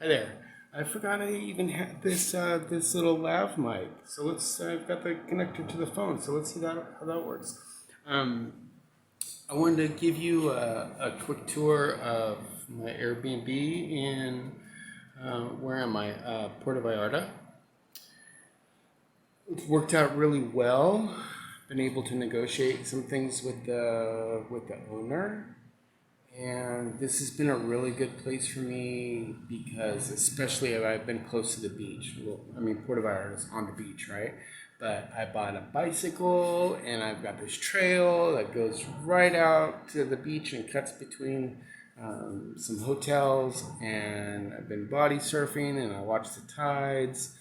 Hi there. I forgot I even had this little lav mic. So I've got the connector to the phone. So let's see how that works. Um, I wanted to give you a quick tour of my Airbnb in where am I? Puerto Vallarta. It's worked out really well. Been able to negotiate some things with the owner. And this has been a really good place for me because, especially if I've been close to the beach. Well, I mean, Puerto Vallarta is on the beach, right? But I bought a bicycle and I've got this trail that goes right out to the beach and cuts between some hotels. And I've been body surfing and I watch the tides.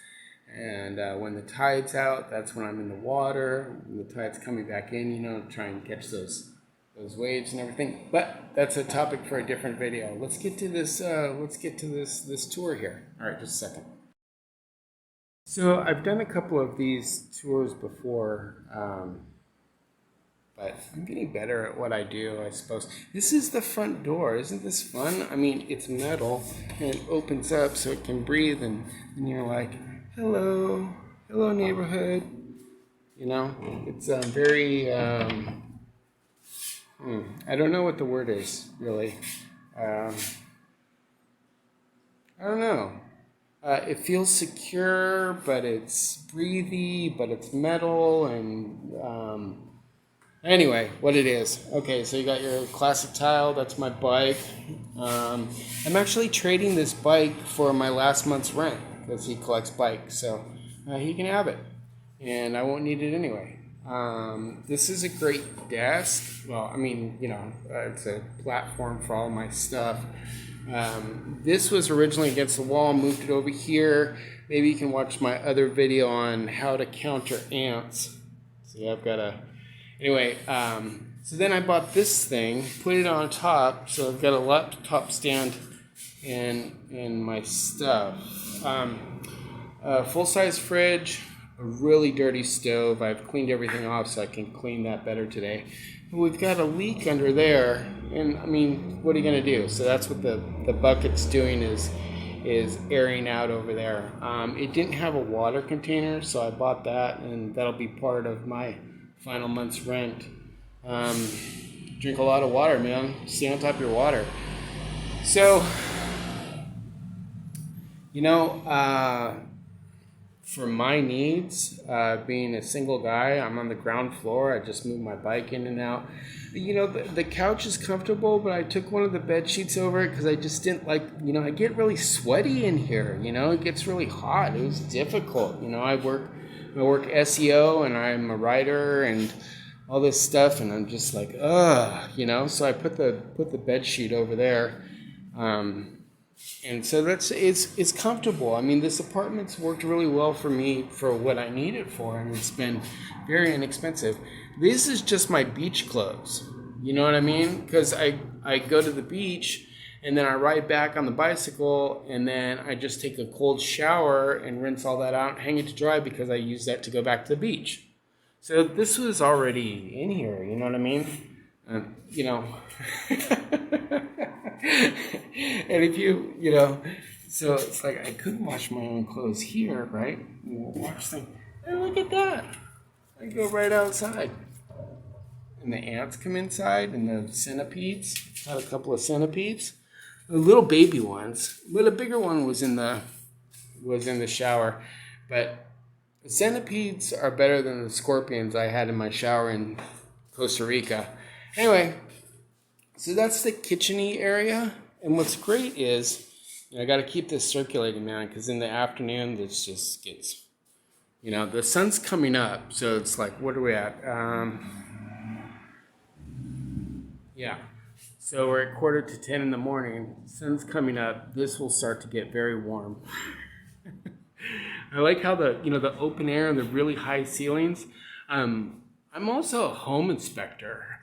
And when the tide's out, that's when I'm in the water. When the tide's coming back in, try and catch those waves and everything. But that's a topic for a different video. Let's get to this. This tour here. All right, just a second. So I've done a couple of these tours before, but I'm getting better at what I do, I suppose. This is the front door. Isn't this fun? I mean, it's metal and it opens up so it can breathe, and you're like, hello neighborhood. It's very. I don't know what the word is, really. I don't know. It feels secure, but it's breathy, but it's metal, and anyway, what it is. Okay, so you got your classic tile. That's my bike. I'm actually trading this bike for my last month's rent because he collects bikes, so he can have it, and I won't need it anyway. This is a great desk. Well, I mean, it's a platform for all my stuff. This was originally against the wall, moved it over here. Maybe you can watch my other video on how to counter ants. See, I've got anyway, so then I bought this thing, put it on top, so I've got a laptop stand and my stuff. Full-size fridge, a really dirty stove. I've cleaned everything off so I can clean that better today. But we've got a leak under there, and I mean, what are you going to do? So that's what the bucket's doing is airing out over there. It didn't have a water container, so I bought that, and that'll be part of my final month's rent. Drink a lot of water, man. Stay on top of your water. So, for my needs, being a single guy, I'm on the ground floor. I just move my bike in and out. The couch is comfortable, but I took one of the bed sheets over it because I just didn't like, I get really sweaty in here. It gets really hot. It was difficult. I work SEO and I'm a writer and all this stuff, and I'm just like, So I put the bed sheet over there. And so it's comfortable. I mean, this apartment's worked really well for me for what I need it for, and it's been very inexpensive. This is just my beach clothes. You know what I mean? Because I go to the beach, and then I ride back on the bicycle, and then I just take a cold shower and rinse all that out, hang it to dry because I use that to go back to the beach. So this was already in here. You know what I mean? And if so it's like I could wash my own clothes here, right? Watch them. And look at that. I go right outside. And the ants come inside, and the centipedes. Had a couple of centipedes. The little baby ones. But a bigger one was in the shower. But the centipedes are better than the scorpions I had in my shower in Costa Rica. Anyway, so that's the kitchen-y area. And what's great is, I got to keep this circulating, man, because in the afternoon, this just gets, the sun's coming up. So it's like, what are we at? Yeah. So we're at 9:45 in the morning. Sun's coming up. This will start to get very warm. I like how the open air and the really high ceilings. I'm also a home inspector,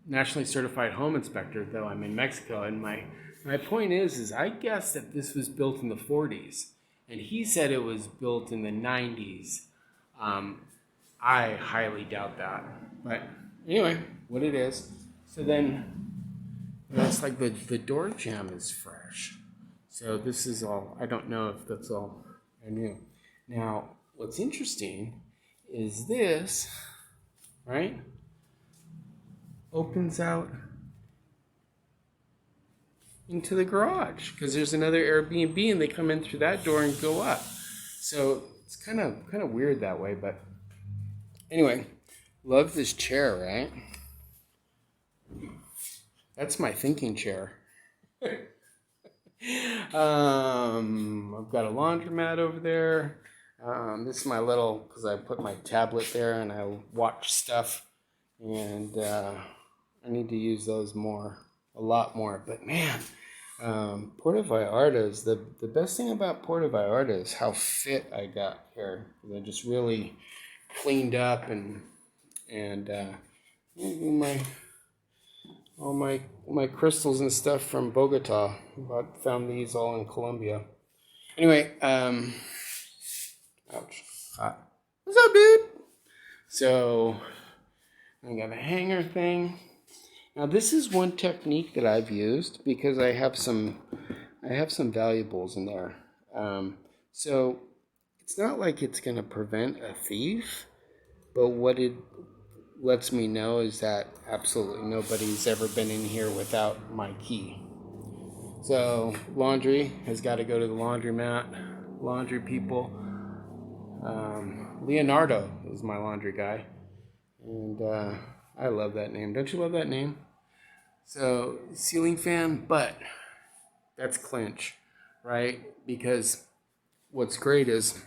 nationally certified home inspector, though I'm in Mexico. And my point is I guess that this was built in the 40s, and he said it was built in the 90s. I highly doubt that. But anyway, what it is. So then it's like the door jamb is fresh. So this is all, I don't know if that's all I knew. Now, what's interesting is this, right, opens out into the garage because there's another Airbnb and they come in through that door and go up. So it's kind of weird that way, but anyway, love this chair, right? That's my thinking chair. I've got a laundromat over there. This is my little, because I put my tablet there and I watch stuff, and I need to use those more, a lot more. But man, Puerto Vallarta is the best thing about Puerto Vallarta is how fit I got here. I just really cleaned up and all my crystals and stuff from Bogota. I found these all in Colombia. Anyway, ouch, hot. What's up, dude? So I got a hanger thing. Now this is one technique that I've used because I have some valuables in there. So it's not like it's going to prevent a thief, but what it lets me know is that absolutely nobody's ever been in here without my key. So laundry has got to go to the laundromat. Laundry people. Leonardo is my laundry guy, and I love that name. Don't you love that name? So ceiling fan, but that's clinch, right? Because what's great is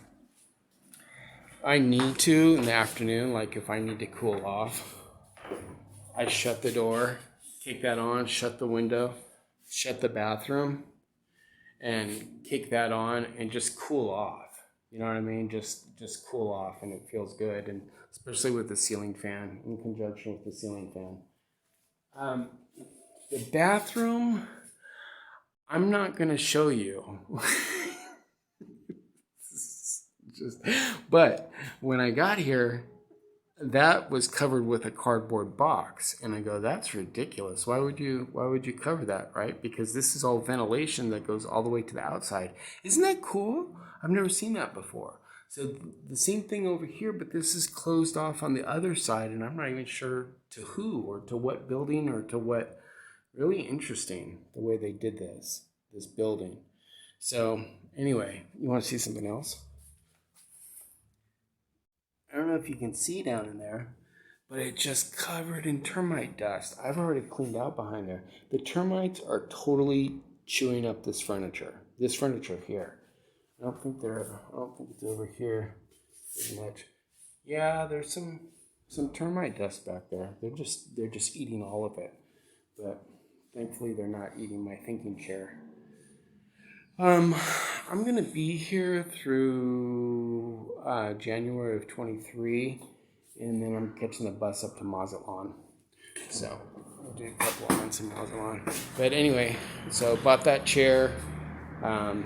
I need to in the afternoon, like if I need to cool off, I shut the door, kick that on, shut the window, shut the bathroom, and kick that on and just cool off. You know what I mean? Just cool off, and it feels good, and especially with the ceiling fan, in conjunction with the ceiling fan. The bathroom, I'm not going to show you. But when I got here, that was covered with a cardboard box, and I go, that's ridiculous. Why would you cover that, right? Because this is all ventilation that goes all the way to the outside. Isn't that cool? I've never seen that before. So the same thing over here, but this is closed off on the other side, and I'm not even sure to who or to what building or to what. Really interesting the way they did this building. So anyway, you want to see something else? I don't know if you can see down in there, but it's just covered in termite dust. I've already cleaned out behind there. The termites are totally chewing up this furniture. This furniture here. I don't think it's over here as much. Yeah, there's some termite dust back there. They're just eating all of it. But thankfully they're not eating my thinking chair. I'm going to be here through January of 23, and then I'm catching the bus up to Mazatlan. So I'll do a couple of months in Mazatlan. But anyway, so bought that chair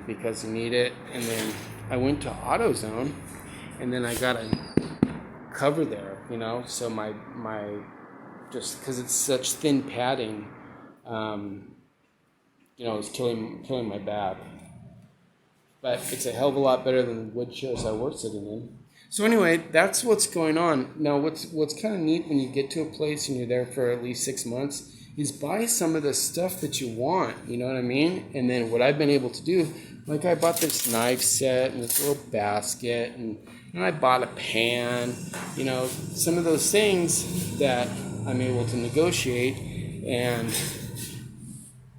because I need it, and then I went to AutoZone, and then I got a cover there, so my just because it's such thin padding, it's killing my back. But it's a hell of a lot better than the wood chairs I was sitting in. So anyway, that's what's going on. Now, what's kind of neat when you get to a place and you're there for at least 6 months is buy some of the stuff that you want, you know what I mean? And then what I've been able to do, like I bought this knife set and this little basket, and I bought a pan, some of those things that I'm able to negotiate and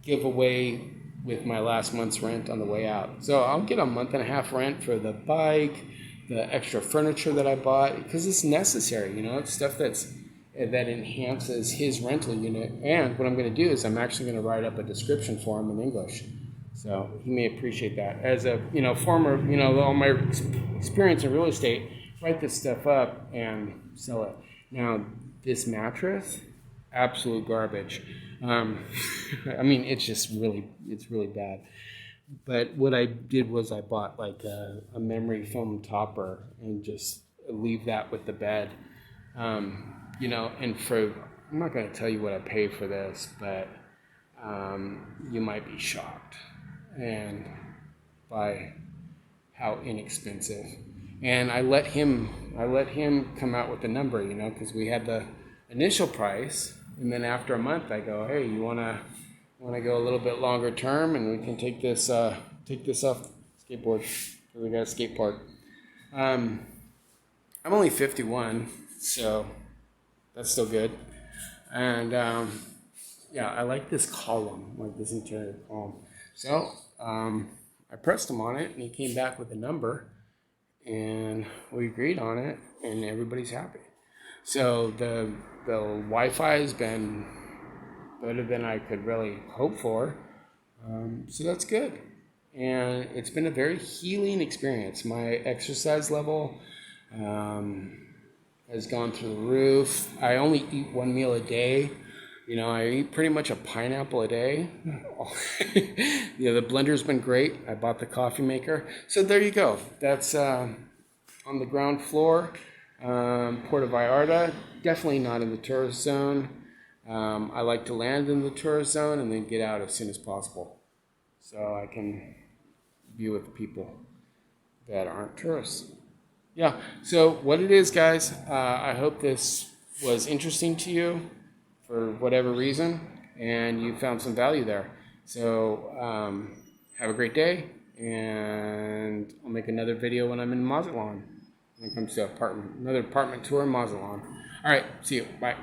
give away with my last month's rent on the way out. So I'll get a month and a half rent for the bike, the extra furniture that I bought, because it's necessary, it's stuff that enhances his rental unit. And what I'm going to do is I'm actually going to write up a description for him in English. So he may appreciate that. As a, former, all my experience in real estate, write this stuff up and sell it. Now, this mattress, absolute garbage. It's really bad. But what I did was I bought like a memory foam topper and just leave that with the bed. And I'm not going to tell you what I paid for this, but you might be shocked. and by how inexpensive. And I let him come out with the number, because we had the initial price, and then after a month I go, hey, you wanna go a little bit longer term, and we can take this off skateboard, because we got a skate park. I'm only 51, so that's still good. And yeah, I like this column, like this interior column. So I pressed him on it, and he came back with a number, and we agreed on it, and everybody's happy. So the Wi-Fi has been better than I could really hope for. So that's good. And it's been a very healing experience. My exercise level has gone through the roof. I only eat one meal a day. I eat pretty much a pineapple a day. The blender's been great. I bought the coffee maker. So there you go. That's on the ground floor. Puerto Vallarta, definitely not in the tourist zone. I like to land in the tourist zone and then get out as soon as possible, so I can be with the people that aren't tourists. Yeah, so what it is, guys, I hope this was interesting to you for whatever reason, and you found some value there. So have a great day, and I'll make another video when I'm in Mazatlan, when it comes to another apartment tour in Mazatlan. All right, see you. Bye.